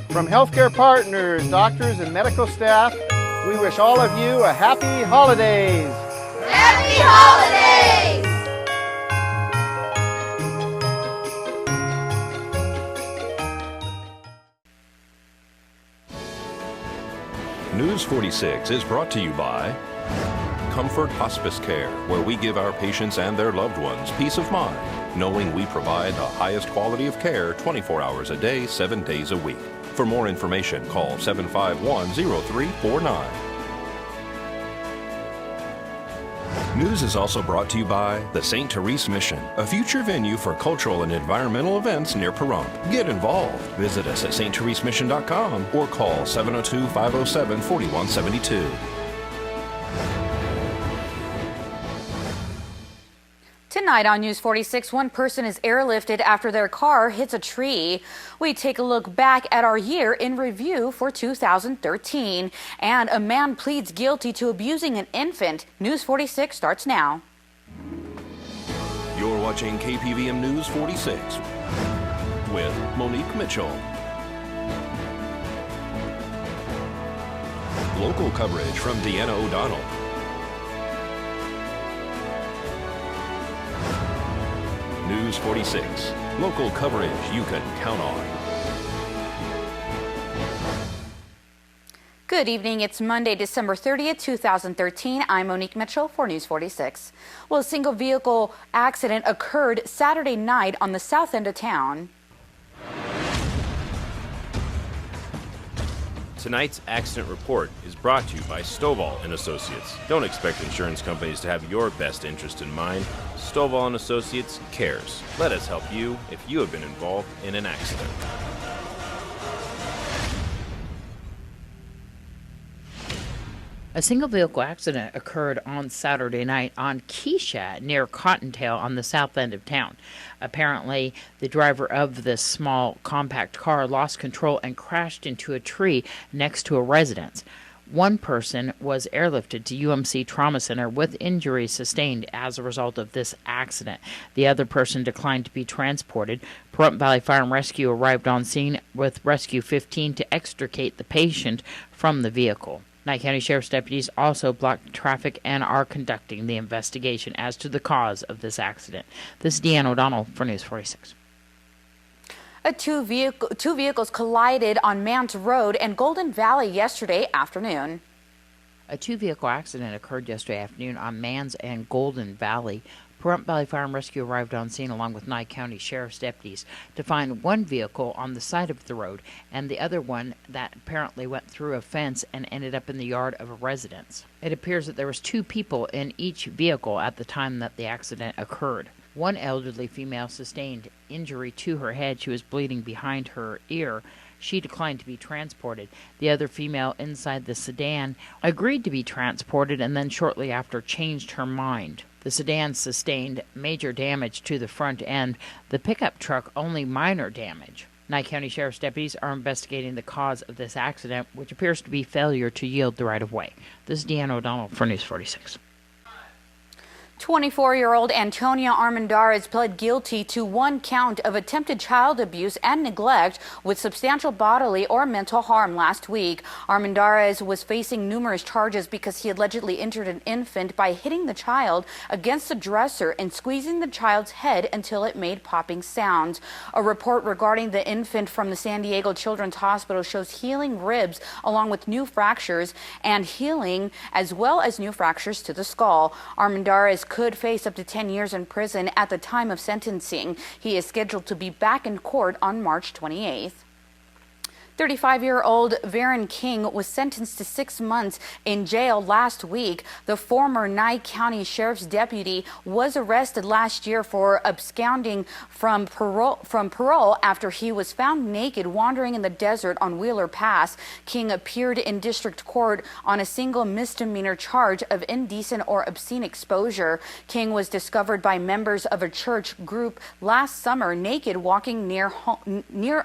From healthcare partners, doctors, and medical staff, we wish all of you a happy holidays. Happy holidays! News 46 is brought to you by Comfort Hospice Care, where we give our patients and their loved ones peace of mind, knowing we provide the highest quality of care 24 hours a day, 7 days a week. For more information, call 751-0349. News is also brought to you by the St. Therese Mission, a future venue for cultural and environmental events near Pahrump. Get involved. Visit us at sttheresemission.com or call 702-507-4172. Tonight on News 46, one person is airlifted after their car hits a tree. We take a look back at our year in review for 2013. And a man pleads guilty to abusing an infant. News 46 starts now. You're watching KPVM News 46 with Monique Mitchell. Local coverage from Deanna O'Donnell. News 46, local coverage you can count on. Good evening. It's Monday, December 30th, 2013. I'm Monique Mitchell for News 46. Well, a single vehicle accident occurred Saturday night on the south end of town. Tonight's accident report is brought to you by Stovall and Associates. Don't expect insurance companies to have your best interest in mind. Stovall and Associates cares. Let us help you if you have been involved in an accident. A single vehicle accident occurred on Saturday night on Kisha near Cottontail on the south end of town. Apparently, the driver of this small compact car lost control and crashed into a tree next to a residence. One person was airlifted to UMC Trauma Center with injuries sustained as a result of this accident. The other person declined to be transported. Pahrump Valley Fire and Rescue arrived on scene with Rescue 15 to extricate the patient from the vehicle. Nye County Sheriff's deputies also blocked traffic and are conducting the investigation as to the cause of this accident. This is Deanna O'Donnell for News 46. Two vehicles collided on Manse Road and Golden Valley yesterday afternoon. A two-vehicle accident occurred yesterday afternoon on Manse and Golden Valley. Pahrump Valley Fire and Rescue arrived on scene along with Nye County Sheriff's deputies to find one vehicle on the side of the road and the other one that apparently went through a fence and ended up in the yard of a residence. It appears that there was two people in each vehicle at the time that the accident occurred. One elderly female sustained injury to her head. She was bleeding behind her ear. She declined to be transported. The other female inside the sedan agreed to be transported and then shortly after changed her mind. The sedan sustained major damage to the front end. The pickup truck only minor damage. Nye County Sheriff's deputies are investigating the cause of this accident, which appears to be failure to yield the right-of-way. This is Deanna O'Donnell for News 46. 24-year-old Antonia Armendariz pled guilty to one count of attempted child abuse and neglect with substantial bodily or mental harm last week. Armendariz was facing numerous charges because he allegedly injured an infant by hitting the child against the dresser and squeezing the child's head until it made popping sounds. A report regarding the infant from the San Diego Children's Hospital shows healing ribs along with new fractures and healing as well as new fractures to the skull. Armendariz could face up to 10 years in prison at the time of sentencing. He is scheduled to be back in court on March 28th. 35-year-old Varian was sentenced to 6 months in jail last week. The former Nye County Sheriff's deputy was arrested last year for absconding from parole after he was found naked wandering in the desert on Wheeler Pass. King appeared in district court on a single misdemeanor charge of indecent or obscene exposure. King was discovered by members of a church group last summer naked walking near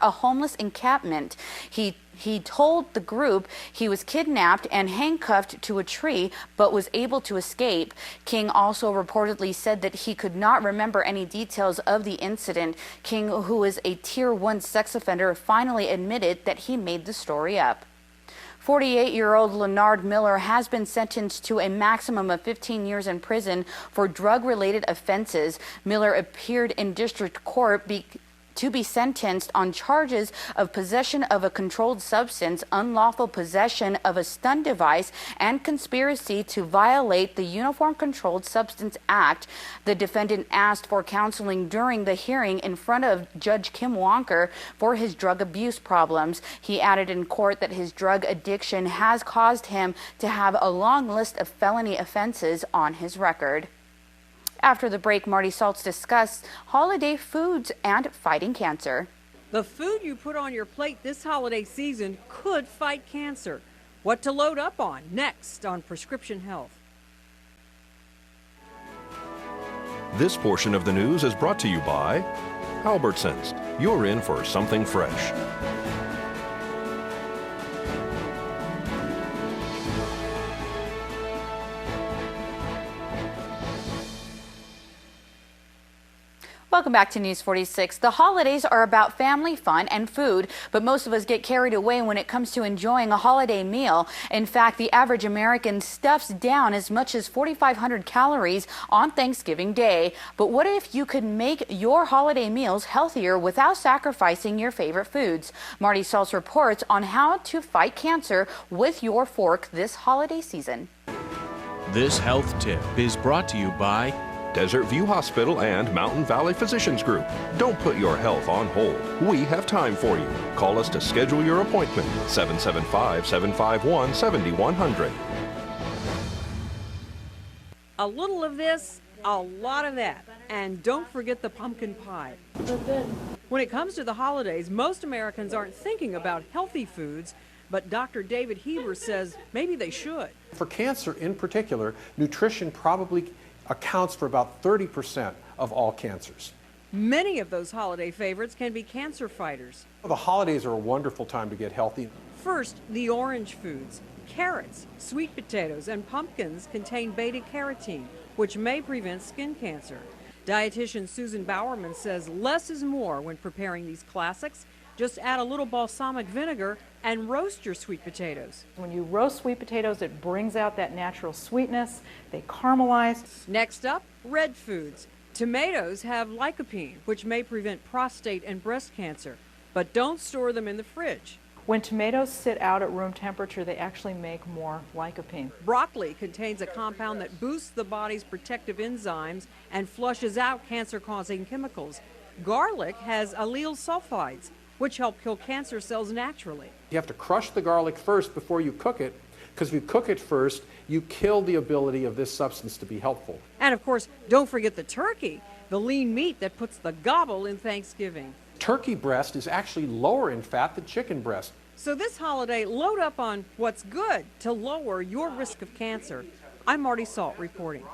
a homeless encampment. He told the group he was kidnapped and handcuffed to a tree, but was able to escape. King also reportedly said that he could not remember any details of the incident. King, who is a Tier 1 sex offender, finally admitted that he made the story up. 48-year-old Lenard Miller has been sentenced to a maximum of 15 years in prison for drug-related offenses. Miller appeared in district court to be sentenced on charges of possession of a controlled substance, unlawful possession of a stun device, and conspiracy to violate the Uniform Controlled Substance Act. The defendant asked for counseling during the hearing in front of Judge Kim Wonker for his drug abuse problems. He added in court that his drug addiction has caused him to have a long list of felony offenses on his record. After the break, Marty Saltz discussed holiday foods and fighting cancer. The food you put on your plate this holiday season could fight cancer. What to load up on next on Prescription Health. This portion of the news is brought to you by Albertsons. You're in for something fresh. Welcome back to News 46. The holidays are about family, fun, and food, but most of us get carried away when it comes to enjoying a holiday meal. In fact, the average American stuffs down as much as 4,500 calories on Thanksgiving Day. But what if you could make your holiday meals healthier without sacrificing your favorite foods? Marty Saltz reports on how to fight cancer with your fork this holiday season. This health tip is brought to you by Desert View Hospital and Mountain Valley Physicians Group. Don't put your health on hold. We have time for you. Call us to schedule your appointment. 775-751-7100. A little of this, a lot of that. And don't forget the pumpkin pie. When it comes to the holidays, most Americans aren't thinking about healthy foods, but Dr. David Heber says maybe they should. For cancer in particular, nutrition probably accounts for about 30% of all cancers. Many of those holiday favorites can be cancer fighters. The holidays are a wonderful time to get healthy. First, the orange foods. Carrots, sweet potatoes, and pumpkins contain beta-carotene, which may prevent skin cancer. Dietitian Susan Bowerman says less is more when preparing these classics. Just add a little balsamic vinegar and roast your sweet potatoes. When you roast sweet potatoes, it brings out that natural sweetness. They caramelize. Next up, red foods. Tomatoes have lycopene, which may prevent prostate and breast cancer, but don't store them in the fridge. When tomatoes sit out at room temperature, they actually make more lycopene. Broccoli contains a compound that boosts the body's protective enzymes and flushes out cancer-causing chemicals. Garlic has allyl sulfides, which help kill cancer cells naturally. You have to crush the garlic first before you cook it, because if you cook it first, you kill the ability of this substance to be helpful. And of course, don't forget the turkey, the lean meat that puts the gobble in Thanksgiving. Turkey breast is actually lower in fat than chicken breast. So this holiday, load up on what's good to lower your risk of cancer. I'm Marty Saltz reporting.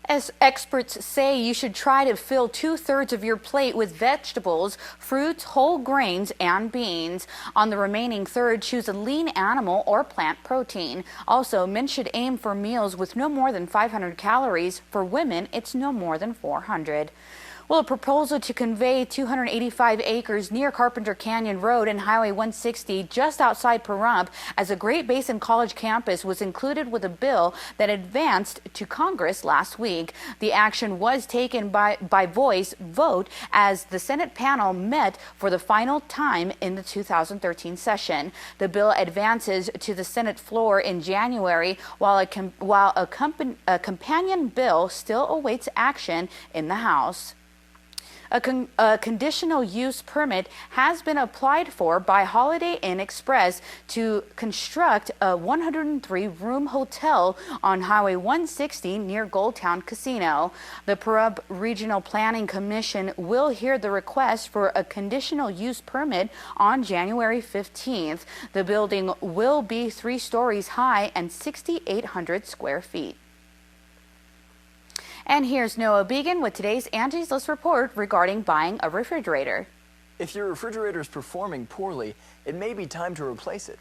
As experts say, you should try to fill 2/3 of your plate with vegetables, fruits, whole grains, and beans. On the remaining third, choose a lean animal or plant protein. Also, men should aim for meals with no more than 500 calories. For women, it's no more than 400. Well, a proposal to convey 285 acres near Carpenter Canyon Road and Highway 160 just outside Pahrump as a Great Basin College campus was included with a bill that advanced to Congress last week. The action was taken by voice vote as the Senate panel met for the final time in the 2013 session. The bill advances to the Senate floor in January, while a companion bill still awaits action in the House. A conditional use permit has been applied for by Holiday Inn Express to construct a 103-room hotel on Highway 160 near Goldtown Casino. The Pahrump Regional Planning Commission will hear the request for a conditional use permit on January 15th. The building will be 3 stories high and 6,800 square feet. And here's Noah Began with today's Angie's List report regarding buying a refrigerator. If your refrigerator is performing poorly, it may be time to replace it.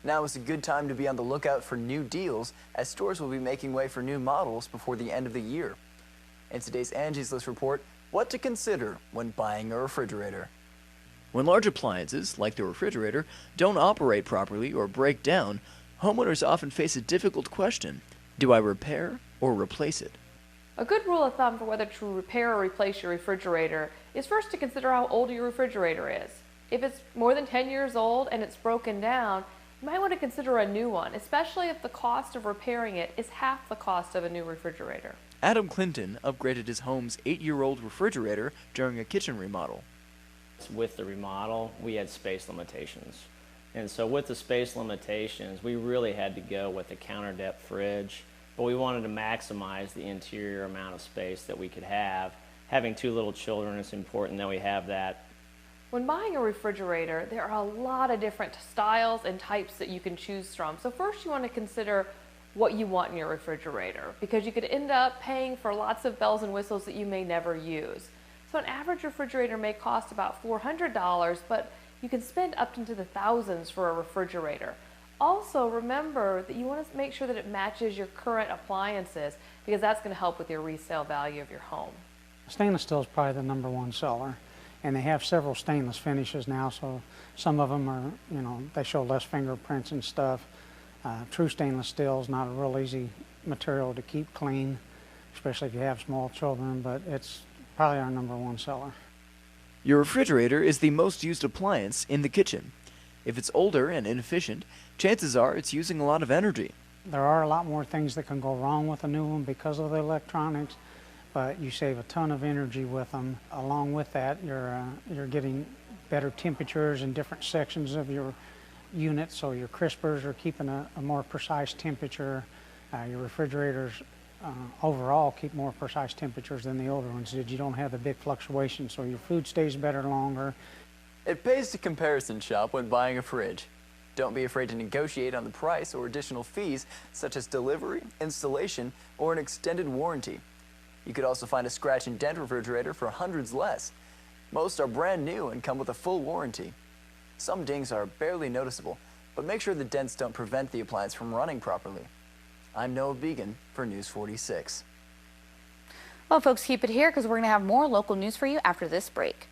Now is a good time to be on the lookout for new deals, as stores will be making way for new models before the end of the year. In today's Angie's List report, what to consider when buying a refrigerator. When large appliances, like the refrigerator, don't operate properly or break down, homeowners often face a difficult question: do I repair or replace it? A good rule of thumb for whether to repair or replace your refrigerator is first to consider how old your refrigerator is. If it's more than 10 years old and it's broken down, you might want to consider a new one, especially if the cost of repairing it is half the cost of a new refrigerator. Adam Clinton upgraded his home's 8-year-old refrigerator during a kitchen remodel. With the remodel, we had space limitations. And so with the space limitations, we really had to go with a counter depth fridge, but we wanted to maximize the interior amount of space that we could have. Having 2 little children, it's important that we have that. When buying a refrigerator, there are a lot of different styles and types that you can choose from. So first you want to consider what you want in your refrigerator, because you could end up paying for lots of bells and whistles that you may never use. So an average refrigerator may cost about $400, but you can spend up into the thousands for a refrigerator. Also, remember that you want to make sure that it matches your current appliances, because that's going to help with your resale value of your home. Stainless steel is probably the #1 seller, and they have several stainless finishes now, so some of them are, they show less fingerprints and stuff. True stainless steel is not a real easy material to keep clean, especially if you have small children, but it's probably our #1 seller. Your refrigerator is the most used appliance in the kitchen. If it's older and inefficient, chances are it's using a lot of energy. There are a lot more things that can go wrong with a new one because of the electronics, but you save a ton of energy with them. Along with that, you're getting better temperatures in different sections of your unit, so your crispers are keeping a more precise temperature. Your refrigerators overall keep more precise temperatures than the older ones did. You don't have the big fluctuations, so your food stays better longer. It pays to comparison shop when buying a fridge. Don't be afraid to negotiate on the price or additional fees, such as delivery, installation, or an extended warranty. You could also find a scratch and dent refrigerator for hundreds less. Most are brand new and come with a full warranty. Some dings are barely noticeable, but make sure the dents don't prevent the appliance from running properly. I'm Noah Began for News 46. Well, folks, keep it here because we're going to have more local news for you after this break.